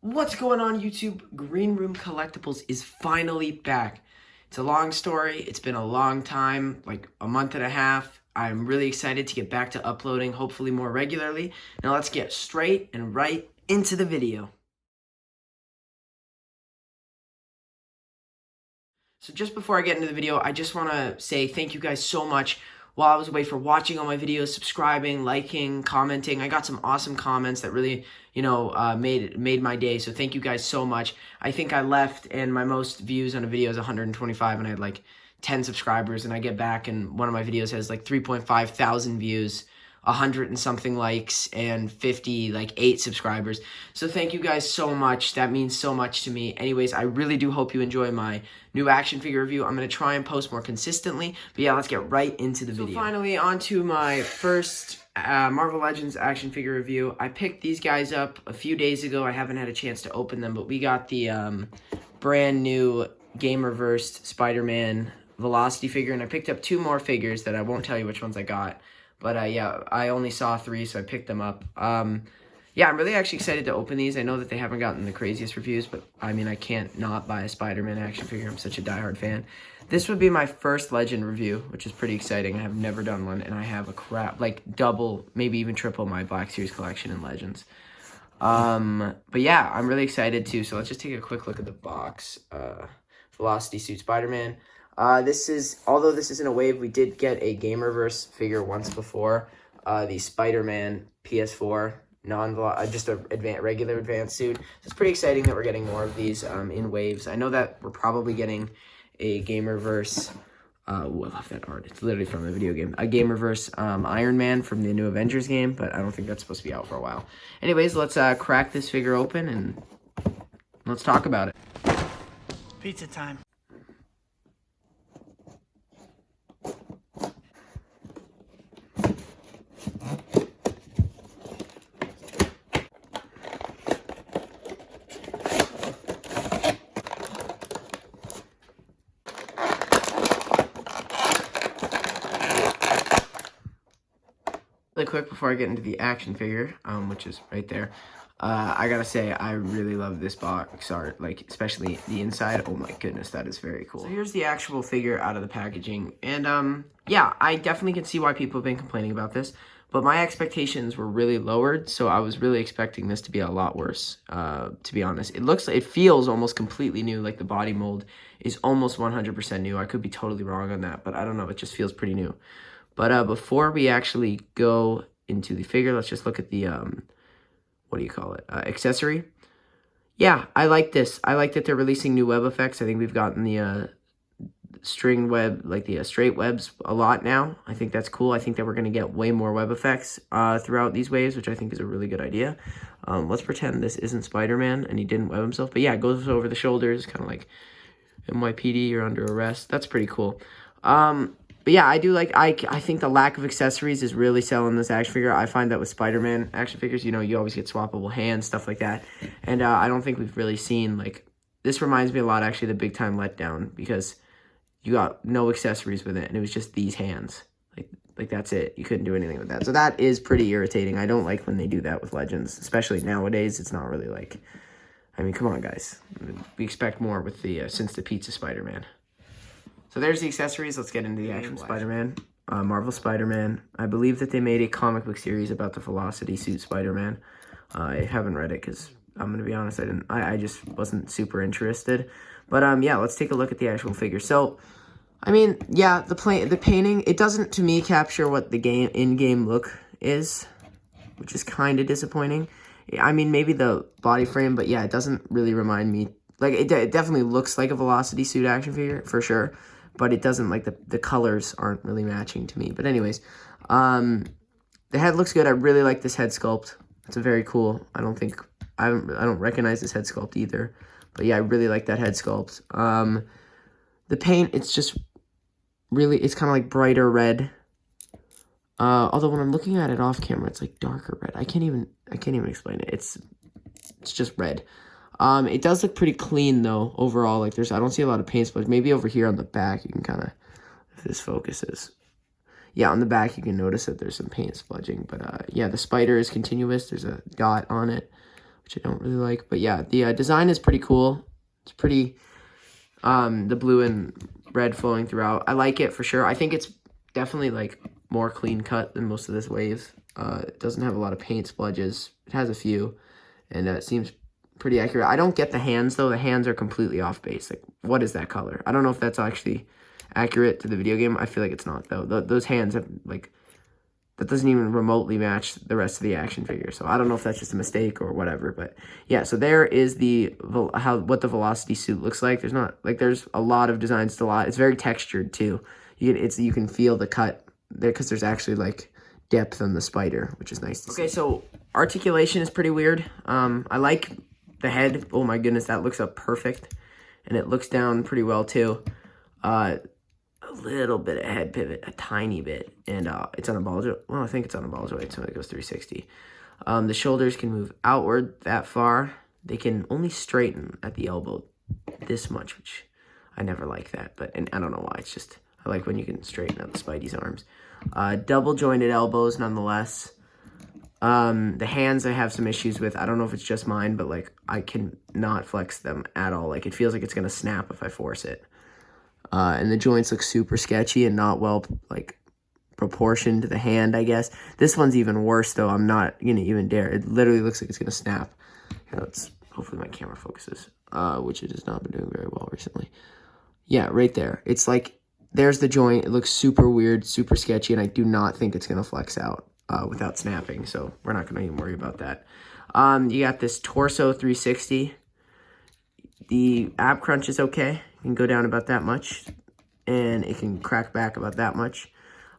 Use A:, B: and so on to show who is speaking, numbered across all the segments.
A: What's going on, YouTube? Green Room Collectibles is finally back. It's a long story. It's been a long time, like a month and a half. I'm really excited to get back to uploading, hopefully more regularly. Now let's get straight and right into the video. So just before I get into the video, I just want to say thank you guys so much while I was away for watching all my videos, subscribing, liking, commenting. I got some awesome comments that really, made my day. So thank you guys so much. I think I left and my most views on a video is 125 and I had like 10 subscribers, and I get back and one of my videos has like 3.5 thousand views, 100 and something likes, and 8 subscribers. So thank you guys so much. That means so much to me. Anyways, I really do hope you enjoy my new action figure review. I'm going to try and post more consistently. But yeah, let's get right into the video. So finally, on to my first Marvel Legends action figure review. I picked these guys up a few days ago. I haven't had a chance to open them, but we got the brand new GamerVerse Spider-Man Velocity figure, and I picked up 2 more figures that I won't tell you which ones I got. But yeah, I only saw 3, so I picked them up. Yeah, I'm really actually excited to open these. I know that they haven't gotten the craziest reviews, but I mean, I can't not buy a Spider-Man action figure. I'm such a diehard fan. This would be my first Legend review, which is pretty exciting. I have never done one, and I have double, maybe even triple my Black Series collection in Legends. But yeah, I'm really excited too. So let's just take a quick look at the box. Velocity Suit Spider-Man. Although this isn't a wave, we did get a GamerVerse figure once before. The Spider-Man PS4 just a regular advanced suit. So it's pretty exciting that we're getting more of these in waves. I know that we're probably getting a GamerVerse. I love that art. It's literally from the video game. A GamerVerse Iron Man from the new Avengers game, but I don't think that's supposed to be out for a while. Anyways, let's crack this figure open and let's talk about it.
B: Pizza time.
A: Really quick before I get into the action figure, which is right there, I gotta say I really love this box art, like especially the inside. Oh my goodness, that is very cool. So here's the actual figure out of the packaging, and yeah, I definitely can see why people have been complaining about this, but my expectations were really lowered, so I was really expecting this to be a lot worse. To be honest, it feels almost completely new. Like the body mold is almost 100% new. I could be totally wrong on that, but I don't know. It just feels pretty new. But before we actually go into the figure, let's just look at the, accessory. Yeah, I like this. I like that they're releasing new web effects. I think we've gotten the string web, like the straight webs a lot now. I think that's cool. I think that we're going to get way more web effects throughout these waves, which I think is a really good idea. Let's pretend this isn't Spider-Man and he didn't web himself. But yeah, it goes over the shoulders, kind of like NYPD, you're under arrest. That's pretty cool. But yeah, I do like, I think the lack of accessories is really selling this action figure. I find that with Spider-Man action figures, you always get swappable hands, stuff like that. And I don't think we've really seen, like, this reminds me a lot, actually, of the Big Time Letdown, because you got no accessories with it, and it was just these hands. Like that's it. You couldn't do anything with that. So that is pretty irritating. I don't like when they do that with Legends, especially nowadays. It's not really like, I mean, come on, guys. We expect more with the Since the Pizza Spider-Man. So there's the accessories. Let's get into the actual Spider-Man. Marvel Spider-Man. I believe that they made a comic book series about the Velocity Suit Spider-Man. I haven't read it because I'm going to be honest, I just wasn't super interested. But yeah, let's take a look at the actual figure. So, I mean, yeah, the painting, it doesn't, to me, capture what the in-game look is, which is kind of disappointing. I mean, maybe the body frame, but yeah, it doesn't really remind me. Like, it definitely looks like a Velocity Suit action figure, for sure. But it doesn't, like, the colors aren't really matching to me. But anyways, the head looks good. I really like this head sculpt. It's a very cool. I don't recognize this head sculpt either. But yeah, I really like that head sculpt. The paint, it's just really, it's kind of like brighter red. Although when I'm looking at it off camera, it's like darker red. I can't even explain it. It's just red. It does look pretty clean though, overall. Like I don't see a lot of paint splodges. Maybe over here on the back, you can kind of, if this focuses. Yeah, on the back, you can notice that there's some paint splodging. But yeah, the spider is continuous. There's a dot on it, which I don't really like. But yeah, the design is pretty cool. It's pretty, the blue and red flowing throughout. I like it for sure. I think it's definitely like more clean cut than most of this wave. It doesn't have a lot of paint splodges. It has a few, and it seems pretty accurate. I don't get the hands though. The hands are completely off base. Like, what is that color? I don't know if that's actually accurate to the video game. I feel like it's not though. Those hands have like, that doesn't even remotely match the rest of the action figure. So I don't know if that's just a mistake or whatever. But yeah, so there is what the velocity suit looks like. There's a lot of designs to lot. It's very textured too. You can feel the cut there because there's actually like depth on the spider, which is nice to see. Okay, so articulation is pretty weird. I like the head. Oh my goodness, that looks up perfect. And it looks down pretty well too. A little bit of head pivot, a tiny bit. And it's on a ball joint. Well, I think it's on a ball joint, so it goes 360. The shoulders can move outward that far. They can only straighten at the elbow this much, which I never like that. And I don't know why. It's just, I like when you can straighten out the Spidey's arms. Double jointed elbows nonetheless. The hands I have some issues with. I don't know if it's just mine, but like I can not flex them at all. Like it feels like it's gonna snap if I force it. And the joints look super sketchy and not well like proportioned to the hand, I guess. This one's even worse though. I'm not gonna even dare. It literally looks like it's gonna snap. Hopefully my camera focuses, which it has not been doing very well recently. Yeah, right there. It's like, there's the joint. It looks super weird, super sketchy, and I do not think it's gonna flex out without snapping, so we're not gonna even worry about that. You got this torso 360. The ab crunch is okay. It can go down about that much, and it can crack back about that much.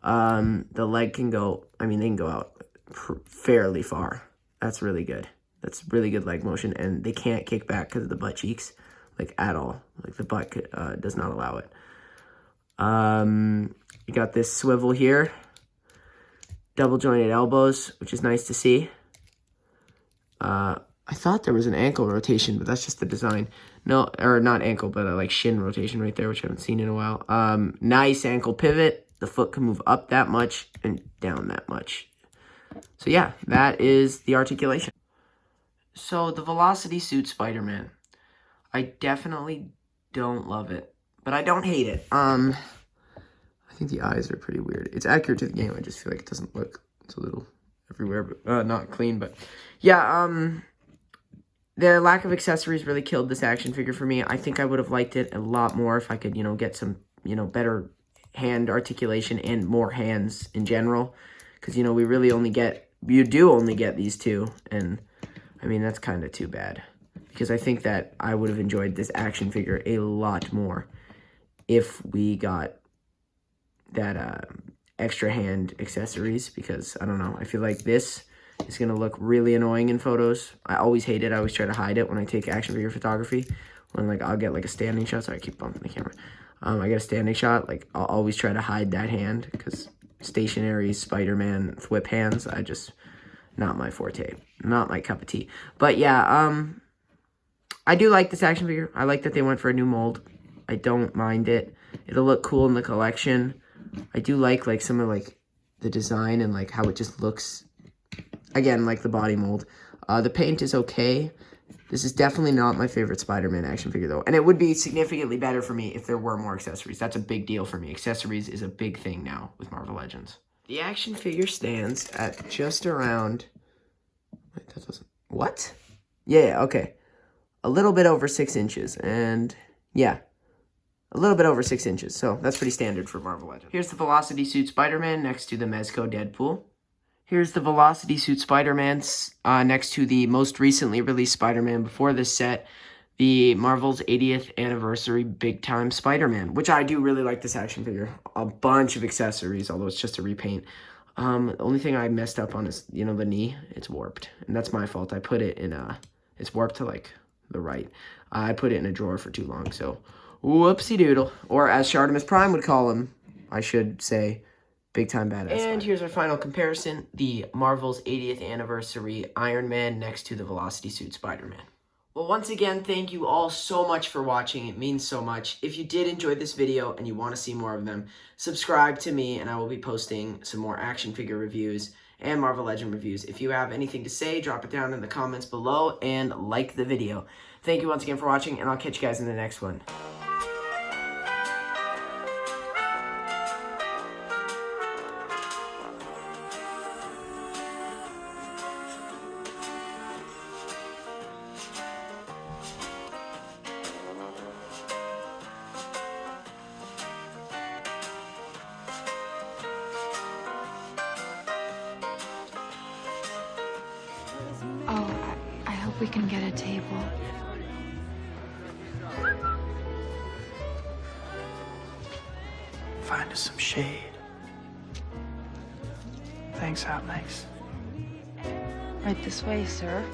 A: The leg can go, they can go out fairly far. That's really good. That's really good leg motion, and they can't kick back because of the butt cheeks, like at all. Like the butt does not allow it. You got this swivel here. Double jointed elbows, which is nice to see. I thought there was an ankle rotation, but that's just the design. No, or not ankle, but like shin rotation right there, which I haven't seen in a while. Nice ankle pivot. The foot can move up that much and down that much. So yeah, that is the articulation. So the Velocity Suit Spider-Man. I definitely don't love it, but I don't hate it. I think the eyes are pretty weird. It's accurate to the game. I just feel like it doesn't look, it's a little everywhere, but not clean. But yeah, the lack of accessories really killed this action figure for me. I think I would have liked it a lot more if I could, get some, better hand articulation and more hands in general. Because, we really only get, you do only get these two. And, that's kind of too bad. Because I think that I would have enjoyed this action figure a lot more if we got that extra hand accessories. Because, I don't know, I feel like this is going to look really annoying in photos. I always hate it. I always try to hide it when I take action figure photography. When, I'll get, a standing shot. Sorry, I keep bumping the camera. I get a standing shot. I'll always try to hide that hand because stationary Spider-Man whip hands, not my forte. Not my cup of tea. But, yeah, I do like this action figure. I like that they went for a new mold. I don't mind it. It'll look cool in the collection. I do like, some of, the design and, how it just looks. Again, like the body mold. The paint is okay. This is definitely not my favorite Spider-Man action figure, though. And it would be significantly better for me if there were more accessories. That's a big deal for me. Accessories is a big thing now with Marvel Legends. The action figure stands at just around... Wait, that doesn't... What? Yeah, okay. A little bit over 6 inches. And, yeah. A little bit over 6 inches. So, that's pretty standard for Marvel Legends. Here's the Velocity Suit Spider-Man next to the Mezco Deadpool. Here's the Velocity Suit Spider-Man next to the most recently released Spider-Man before this set, the Marvel's 80th Anniversary Big Time Spider-Man, which I do really like this action figure. A bunch of accessories, although it's just a repaint. The only thing I messed up on is, the knee. It's warped, and that's my fault. I put it in it's warped to, the right. I put it in a drawer for too long, so whoopsie doodle. Or as Shartimus Prime would call him, I should say, big time badass. And here's our final comparison, the Marvel's 80th Anniversary Iron Man next to the Velocity Suit Spider-Man. Well, once again, thank you all so much for watching. It means so much. If you did enjoy this video and you want to see more of them, subscribe to me and I will be posting some more action figure reviews and Marvel Legend reviews. If you have anything to say, drop it down in the comments below and like the video. Thank you once again for watching, and I'll catch you guys in the next one.
C: Oh, I hope we can get a table.
B: Find us some shade. Thanks, Hot Nice.
C: Right this way, sir.